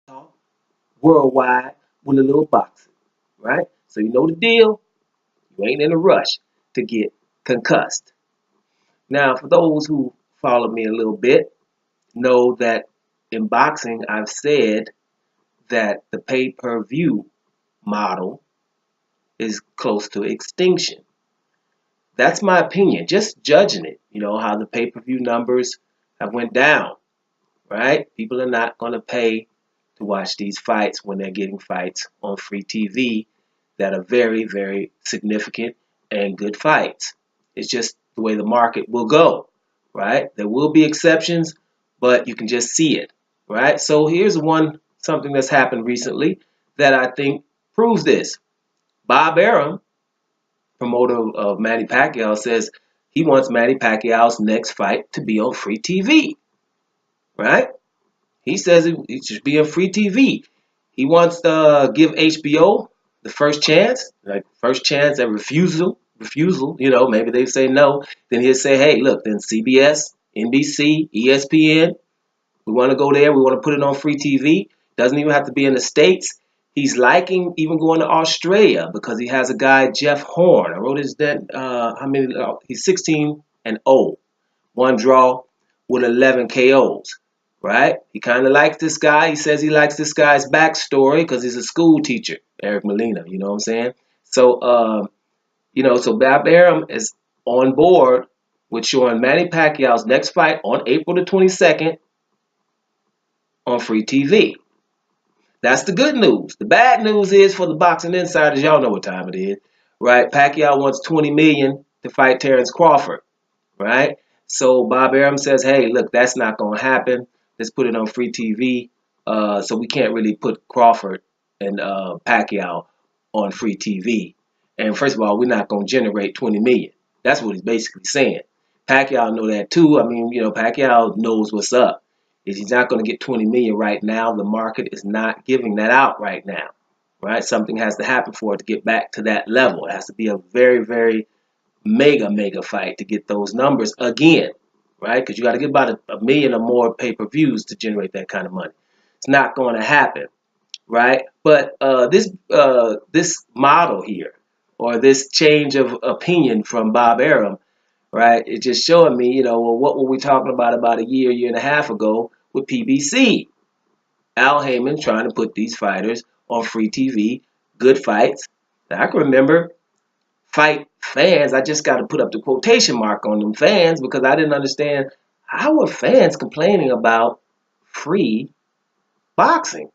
talk worldwide with a little boxing, right? So you know the deal. You ain't in a rush to get concussed. Now, for those who follow me a little bit, know that in boxing, I've said that the pay-per-view model is close to extinction. That's my opinion, just judging it. You know, how the pay-per-view numbers have went down, right? People are not going to pay to watch these fights when they're getting fights on free TV that are very, very significant and good fights. It's just the way the market will go, right? There will be exceptions, but you can just see it, right? So here's something that's happened recently that I think proves this. Bob Arum, promoter of Manny Pacquiao, says he wants Manny Pacquiao's next fight to be on free TV, right? He says it should be on free TV. He wants to give HBO the first chance, like first chance at refusal. You know, maybe they say no. Then he'll say, hey, look, then CBS, NBC, ESPN, we want to go there. We want to put it on free TV. Doesn't even have to be in the States. He's liking even going to Australia because he has a guy, Jeff Horn. I wrote his how many? He's 16-0, one draw with 11 KOs. Right? He kind of likes this guy. He says he likes this guy's backstory because he's a school teacher, Eric Molina. You know what I'm saying? So, so Bob Arum is on board with showing Manny Pacquiao's next fight on April the 22nd on free TV. That's the good news. The bad news is for the boxing insiders, y'all know what time it is, right? Pacquiao wants $20 million to fight Terrence Crawford, right? So Bob Arum says, hey, look, that's not going to happen. Let's put it on free TV. So we can't really put Crawford and Pacquiao on free TV. And first of all, we're not going to generate 20 million. That's what he's basically saying. Pacquiao know that too. I mean, Pacquiao knows what's up. Is he's not going to get 20 million right now. The market is not giving that out right now, right? Something has to happen for it to get back to that level. It has to be a very, very mega fight to get those numbers again, right? Because you got to get about a million or more pay-per-views to generate that kind of money. It's not going to happen, right? But this model here, or this change of opinion from Bob Arum, right? It's just showing me, well, what were we talking about a year and a half ago with PBC? Al Heyman trying to put these fighters on free TV, good fights. Now, I can remember fight fans. I just got to put up the quotation mark on them fans because I didn't understand how were fans complaining about free boxing.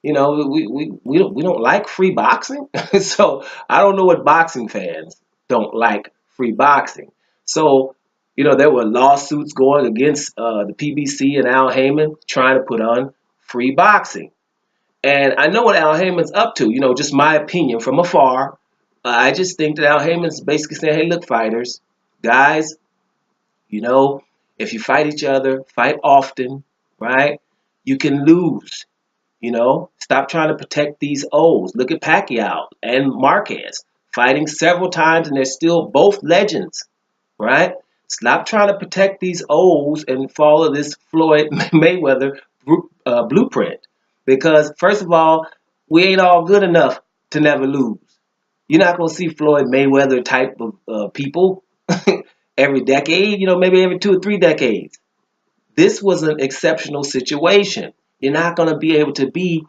We don't like free boxing, so I don't know what boxing fans don't like free boxing. So there were lawsuits going against the PBC and Al Heyman trying to put on free boxing. And I know what Al Heyman's up to, just my opinion from afar. I just think that Al Heyman's basically saying, hey, look, fighters, guys, if you fight each other, fight often, right? You can lose, Stop trying to protect these O's. Look at Pacquiao and Marquez fighting several times, and they're still both legends, right? Stop trying to protect these O's and follow this Floyd Mayweather blueprint. Because, first of all, we ain't all good enough to never lose. You're not going to see Floyd Mayweather type of people every decade, maybe every 2 or 3 decades. This was an exceptional situation. You're not going to be able to be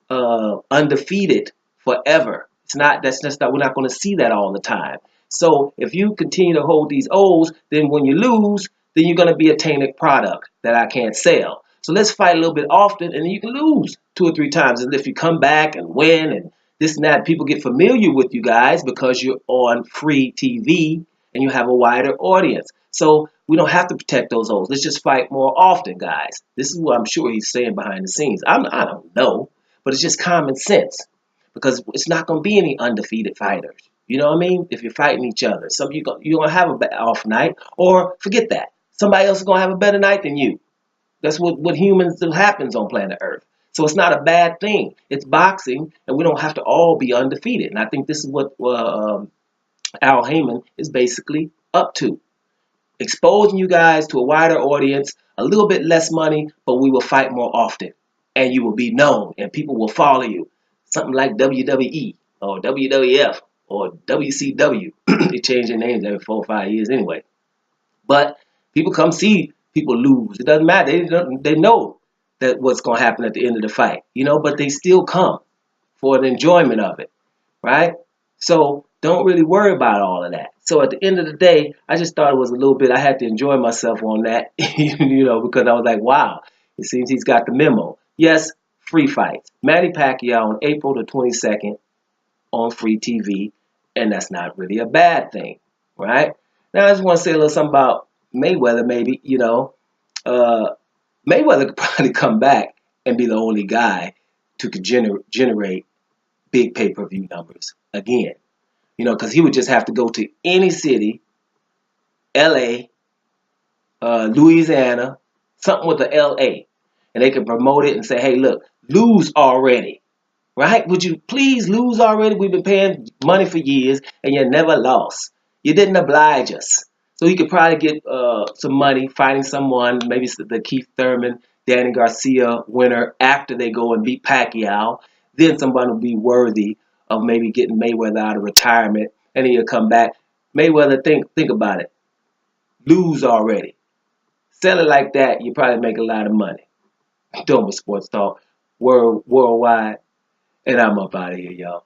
undefeated forever. That's just not, we're not going to see that all the time. So if you continue to hold these O's, then when you lose, then you're going to be a tainted product that I can't sell. So let's fight a little bit often, and then you can lose 2 or 3 times. And if you come back and win and this and that, people get familiar with you guys because you're on free TV and you have a wider audience. So we don't have to protect those O's. Let's just fight more often, guys. This is what I'm sure he's saying behind the scenes. I don't know, but it's just common sense because it's not going to be any undefeated fighters. You know what I mean? If you're fighting each other, you're going to have an off night, or forget that. Somebody else is going to have a better night than you. That's what humans do happens on planet Earth. So it's not a bad thing. It's boxing, and we don't have to all be undefeated. And I think this is what Al Heyman is basically up to. Exposing you guys to a wider audience, a little bit less money, but we will fight more often. and you will be known, and people will follow you. Something like WWE or WWF or WCW. They change their names every 4 or 5 years anyway. But people come see people lose. It doesn't matter. They know that what's going to happen at the end of the fight, but they still come for the enjoyment of it, right? So don't really worry about all of that. So at the end of the day, I just thought it was a little bit, I had to enjoy myself on that, because I was like, wow, it seems he's got the memo. Yes, free fights. Manny Pacquiao on April the 22nd on free TV, and that's not really a bad thing, right? Now I just want to say a little something about Mayweather, maybe, uh, Mayweather could probably come back and be the only guy to generate big pay-per-view numbers again. Because he would just have to go to any city, LA, Louisiana, something with the LA, and they could promote it and say, hey, look, lose already, right? Would you please lose already? We've been paying money for years, and you never lost. You didn't oblige us. So he could probably get some money fighting someone, maybe the Keith Thurman, Danny Garcia winner after they go and beat Pacquiao. Then somebody will be worthy of maybe getting Mayweather out of retirement, and he'll come back. Mayweather, think about it. Lose already. Sell it like that, you probably make a lot of money. Doing Sports Talk worldwide, and I'm up out of here, y'all.